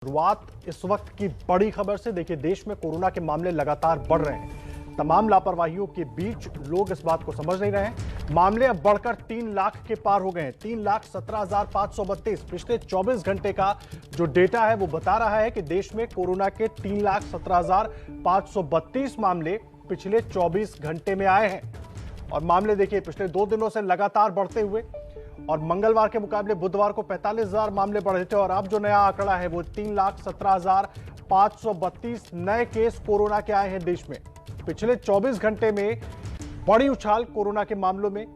शुरुआत इस वक्त की बड़ी खबर से। देखिए, देश में कोरोना के मामले लगातार बढ़ रहे हैं। तमाम लापरवाहियों के बीच लोग इस बात को समझ नहीं रहे हैं। मामले अब बढ़कर 3 लाख के पार हो गए हैं। 3,17,532 पिछले 24 घंटे का जो डेटा है वो बता रहा है कि देश में कोरोना के 3,17,532 मामले पिछले 24 घंटे में आए हैं। और मामले देखिए पिछले 2 दिनों से लगातार बढ़ते हुए, और मंगलवार के मुकाबले बुधवार को 45,000 मामले बढ़े थे। और अब जो नया आंकड़ा है वो 3,17,532 नए केस कोरोना के आए हैं देश में। पिछले 24 घंटे में बड़ी उछाल कोरोना के मामलों में।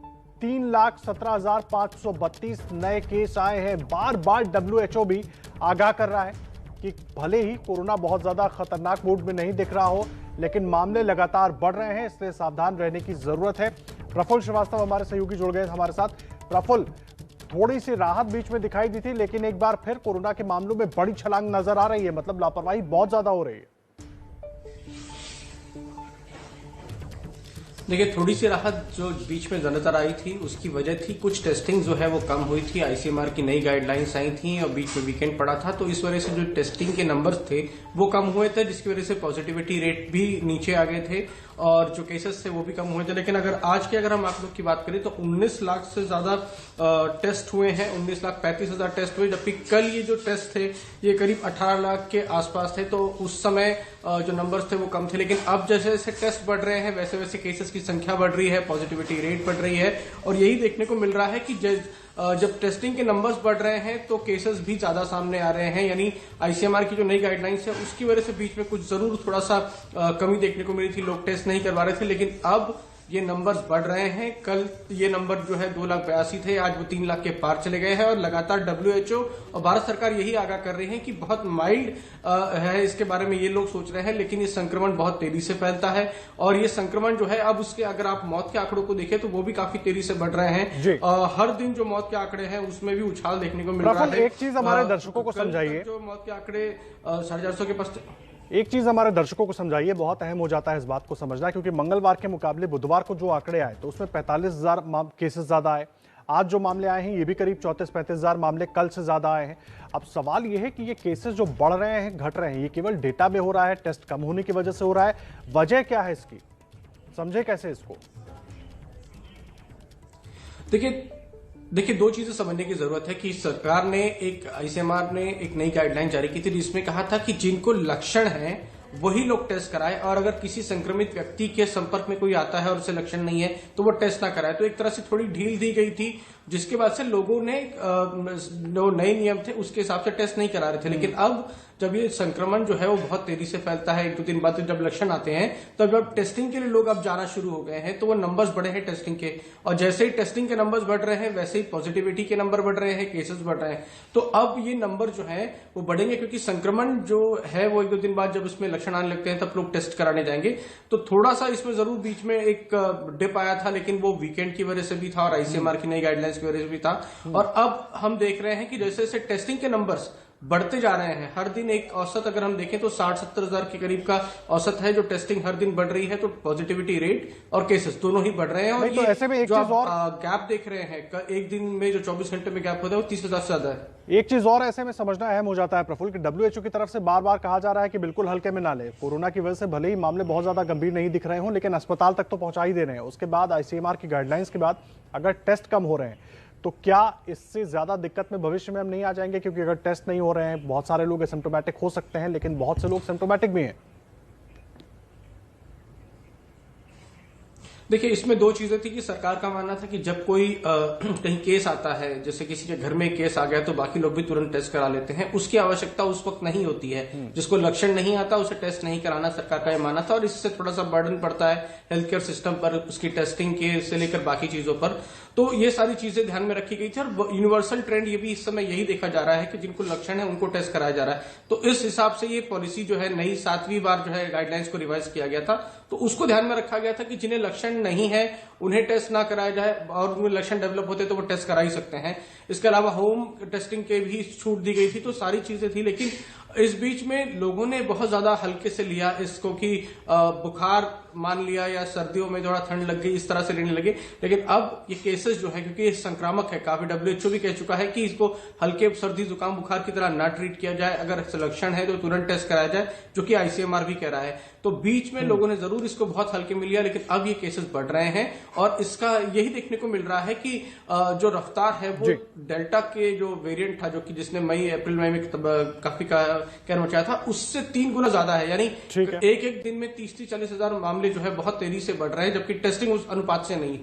3,17,532 नए केस आए हैं। बार बार WHO भी आगाह कर रहा है कि भले ही कोरोना बहुत ज्यादा खतरनाक मोड में नहीं दिख रहा हो, लेकिन मामले लगातार बढ़ रहे हैं, इसलिए सावधान रहने की जरूरत है। प्रफुल्ल श्रीवास्तव हमारे सहयोगी जुड़ गए हमारे साथ। प्रफुल्ल, थोड़ी सी राहत बीच में दिखाई दी थी, लेकिन एक बार फिर कोरोना के मामलों में बड़ी छलांग नजर आ रही है। मतलब लापरवाही बहुत ज्यादा हो रही है। देखिए, थोड़ी सी राहत जो बीच में नजर आई थी उसकी वजह थी कुछ टेस्टिंग जो है वो कम हुई थी। ICMR की नई गाइडलाइंस आई थी और बीच में वीकेंड पड़ा था, तो इस वजह से जो टेस्टिंग के नंबर्स थे वो कम हुए थे, जिसकी वजह से पॉजिटिविटी रेट भी नीचे आ गए थे और जो केसेस थे वो भी कम हुए थे। लेकिन अगर हम आप लोग की बात करें तो 19 लाख से ज्यादा टेस्ट हुए हैं। 19,35,000 टेस्ट हुए, जबकि कल ये जो टेस्ट थे ये करीब 18 लाख के आसपास थे। तो उस समय जो नंबर्स थे वो कम थे, लेकिन अब जैसे जैसे टेस्ट बढ़ रहे हैं वैसे वैसे केसेस की संख्या बढ़ रही है, पॉजिटिविटी रेट बढ़ रही है। और यही देखने को मिल रहा है कि जब टेस्टिंग के नंबर्स बढ़ रहे हैं तो केसेस भी ज्यादा सामने आ रहे हैं। यानी ICMR की जो नई गाइडलाइंस है उसकी वजह से बीच में कुछ जरूर थोड़ा सा कमी देखने को मिली थी, लोग टेस्ट नहीं करवा रहे थे, लेकिन अब ये नंबर्स बढ़ रहे हैं। कल ये नंबर जो है 2,82,000 थे, आज वो 3 लाख के पार चले गए हैं। और लगातार WHO और भारत सरकार यही आगाह कर रही है कि बहुत माइल्ड है, इसके बारे में ये लोग सोच रहे हैं, लेकिन ये संक्रमण बहुत तेजी से फैलता है। और ये संक्रमण जो है अब उसके अगर आप मौत के आंकड़ों को देखें तो वो भी काफी तेजी से बढ़ रहे हैं। हर दिन जो मौत के आंकड़े हैं उसमें भी उछाल देखने को मिल रहा है। एक चीज हमारे दर्शकों को समझाइए, जो मौत के आंकड़े 450 के पास। एक चीज हमारे दर्शकों को समझाइए, बहुत अहम हो जाता है इस बात को समझना, क्योंकि मंगलवार के मुकाबले बुधवार को जो आंकड़े आए तो उसमें 45,000 केसेस ज्यादा आए। आज जो मामले आए हैं ये भी करीब 34-35,000 मामले कल से ज्यादा आए हैं। अब सवाल ये है कि ये केसेस जो बढ़ रहे हैं, घट रहे हैं, ये केवल डेटा में हो रहा है, टेस्ट कम होने की वजह से हो रहा है? वजह क्या है इसकी, समझे कैसे इसको? देखिए, 2 चीजें समझने की जरूरत है कि सरकार ने ICMR ने एक नई गाइडलाइन जारी की थी जिसमें कहा था कि जिनको लक्षण है वही लोग टेस्ट कराएं, और अगर किसी संक्रमित व्यक्ति के संपर्क में कोई आता है और उसे लक्षण नहीं है तो वो टेस्ट ना कराए। तो एक तरह से थोड़ी ढील दी गई थी, जिसके बाद से लोगों ने जो नए नियम थे उसके हिसाब से टेस्ट नहीं करा रहे थे। लेकिन अब जब ये संक्रमण जो है वो बहुत तेजी से फैलता है, 1-2 दिन बाद जब लक्षण आते हैं तब जब टेस्टिंग के लिए लोग अब जाना शुरू हो गए हैं, तो वो नंबर्स बढ़े हैं टेस्टिंग के। और जैसे ही टेस्टिंग के नंबर्स बढ़ रहे हैं वैसे ही पॉजिटिविटी के नंबर बढ़ रहे हैं, केसेस बढ़ रहे हैं। तो अब ये नंबर जो है वो बढ़ेंगे, क्योंकि संक्रमण जो है वो 1-2 दिन बाद जब इसमें लक्षण आने लगते हैं तब लोग टेस्ट कराने जाएंगे। तो थोड़ा सा इसमें जरूर बीच में एक डिप आया था, लेकिन वो वीकेंड की वजह से भी था और ICMR की नई गाइडलाइंस की वजह से भी था। और अब हम देख रहे हैं कि जैसे जैसे टेस्टिंग के नंबर्स बढ़ते जा रहे हैं, हर दिन एक औसत अगर हम देखें तो 60-70,000 के करीब का औसत है जो टेस्टिंग हर दिन बढ़ रही है, तो पॉजिटिविटी रेट और केसेस दोनों ही बढ़ रहे हैं। और तो ऐसे में एक जो चीज और गैप देख रहे हैं, एक दिन में जो 24 घंटे में गैप होता है वो 30,000 से ज्यादा है। एक चीज और ऐसे में समझना अहम हो जाता है प्रफुल्ल, कि WHO की तरफ से बार बार कहा जा रहा है कि बिल्कुल हल्के में ना ले। कोरोना की वजह से भले ही मामले बहुत ज्यादा गंभीर नहीं दिख रहे हों, लेकिन अस्पताल तक तो पहुंचा ही दे रहे हैं। उसके बाद ICMR की गाइडलाइंस के बाद अगर टेस्ट कम हो रहे हैं तो क्या इससे ज्यादा दिक्कत में भविष्य में हम नहीं आ जाएंगे? क्योंकि अगर टेस्ट नहीं हो रहे हैं, बहुत सारे लोग एसिम्प्टोमेटिक हो सकते हैं, लेकिन बहुत से लोग सिम्प्टोमेटिक भी हैं। देखिए, इसमें 2 चीजें थी कि सरकार का मानना था कि जब कोई कहीं केस आता है, जैसे किसी के घर में केस आ गया तो बाकी लोग भी तुरंत टेस्ट करा लेते हैं, उसकी आवश्यकता उस वक्त नहीं होती है। जिसको लक्षण नहीं आता उसे टेस्ट नहीं कराना, सरकार का यह मानना था। और इससे थोड़ा सा बर्डन पड़ता है हेल्थ केयर सिस्टम पर, उसकी टेस्टिंग के से लेकर बाकी चीजों पर। तो ये सारी चीजें ध्यान में रखी गई थी। और यूनिवर्सल ट्रेंड ये भी इस समय यही देखा जा रहा है कि जिनको लक्षण है उनको टेस्ट कराया जा रहा है। तो इस हिसाब से ये पॉलिसी जो है नई 7वीं बार जो है गाइडलाइंस को रिवाइज किया गया था, तो उसको ध्यान में रखा गया था कि जिन्हें लक्षण नहीं है उन्हें टेस्ट ना कराया जाए, और उनमें लक्षण डेवलप होते तो वो टेस्ट करा ही सकते हैं। इसके अलावा होम टेस्टिंग के भी छूट दी गई थी। तो सारी चीजें थी, लेकिन इस बीच में लोगों ने बहुत ज्यादा हल्के से लिया इसको कि बुखार मान लिया या सर्दियों में थोड़ा ठंड लग गई, इस तरह से लेने लगे। लेकिन अब ये केसेस जो है, क्योंकि ये संक्रामक है, काफी WHO भी कह चुका है कि इसको हल्के सर्दी जुकाम बुखार की तरह ना ट्रीट किया जाए, अगर लक्षण है तो तुरंत टेस्ट कराया जाए, जो कि ICMR भी कह रहा है। तो बीच में लोगों ने जरूर इसको बहुत हल्के में लिया, लेकिन अब ये केसेस बढ़ रहे हैं और इसका यही देखने को मिल रहा है कि जो रफ्तार है वो डेल्टा के जो वेरिएंट था, जो कि जिसने अप्रैल मई में काफी कहर मचाया था, उससे 3 गुना ज्यादा है। यानी एक दिन में 30-40 हजार मामले जो है बहुत तेजी से बढ़ रहे हैं, जबकि टेस्टिंग उस अनुपात से नहीं।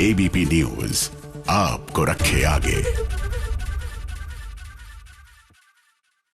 ABP न्यूज आपको रखे आगे।